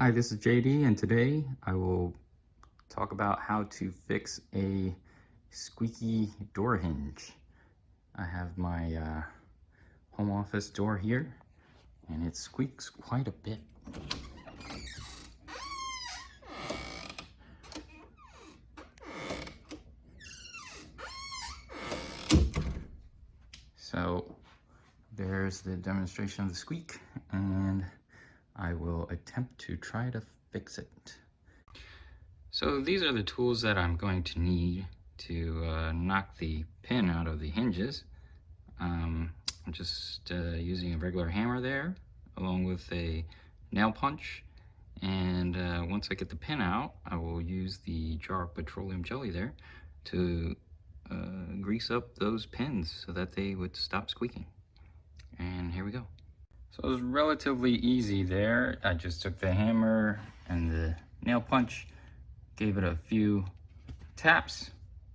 Hi, this is JD, and today I will talk about how to fix a squeaky door hinge. I have my home office door here, and it squeaks quite a bit. So there's the demonstration of the squeak, and I will attempt to try to fix it. So these are the tools that I'm going to need to knock the pin out of the hinges. I'm just using a regular hammer there, along with a nail punch. And once I get the pin out, I will use the jar of petroleum jelly there to grease up those pins so that they would stop squeaking. And here we go. So it was relatively easy there. I just took the hammer and the nail punch, gave it a few taps,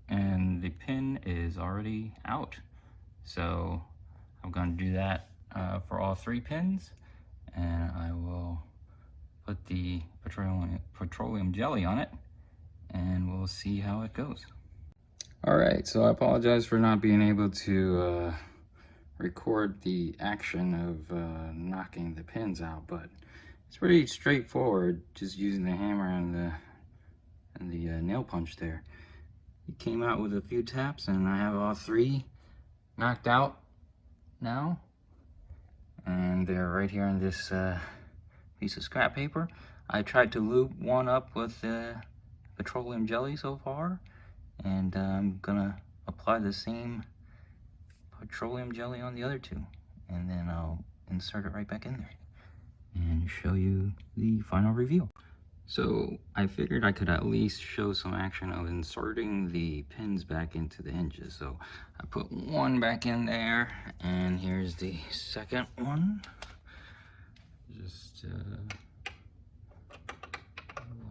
and the pin is already out. So I'm going to do that for all 3 pins, and I will put the petroleum jelly on it, and we'll see how it goes. All right, so I apologize for not being able to record the action of knocking the pins out, but it's pretty straightforward, just using the hammer and the nail punch there. It came out with a few taps, and I have all 3 knocked out now, and they're right here in this piece of scrap paper. I tried to lube one up with petroleum jelly so far, and I'm gonna apply the same petroleum jelly on the other 2, and then I'll insert it right back in there and show you the final reveal. So I figured I could at least show some action of inserting the pins back into the hinges. So I put one back in there, and here's the second one. Just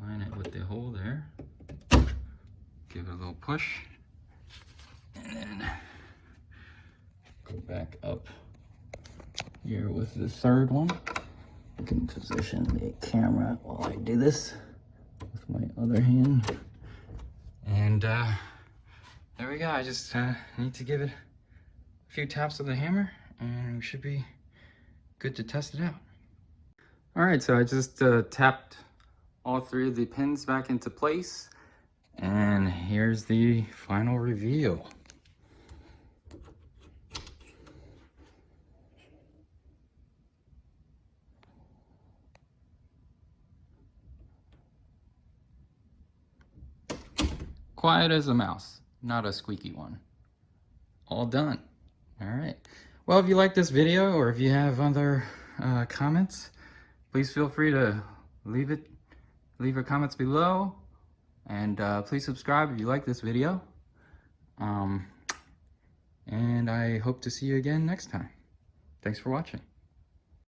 line it with the hole there. Give it a little push, and then go back up here with the third one. I can position the camera while I do this with my other hand. And there we go. I just need to give it a few taps of the hammer, and we should be good to test it out. All right, so I just tapped all 3 of the pins back into place, and here's the final reveal. Quiet as a mouse, not a squeaky one. All done. All right. Well, if you like this video, or if you have other comments, please feel free to leave your comments below, and please subscribe if you like this video. And I hope to see you again next time. Thanks for watching.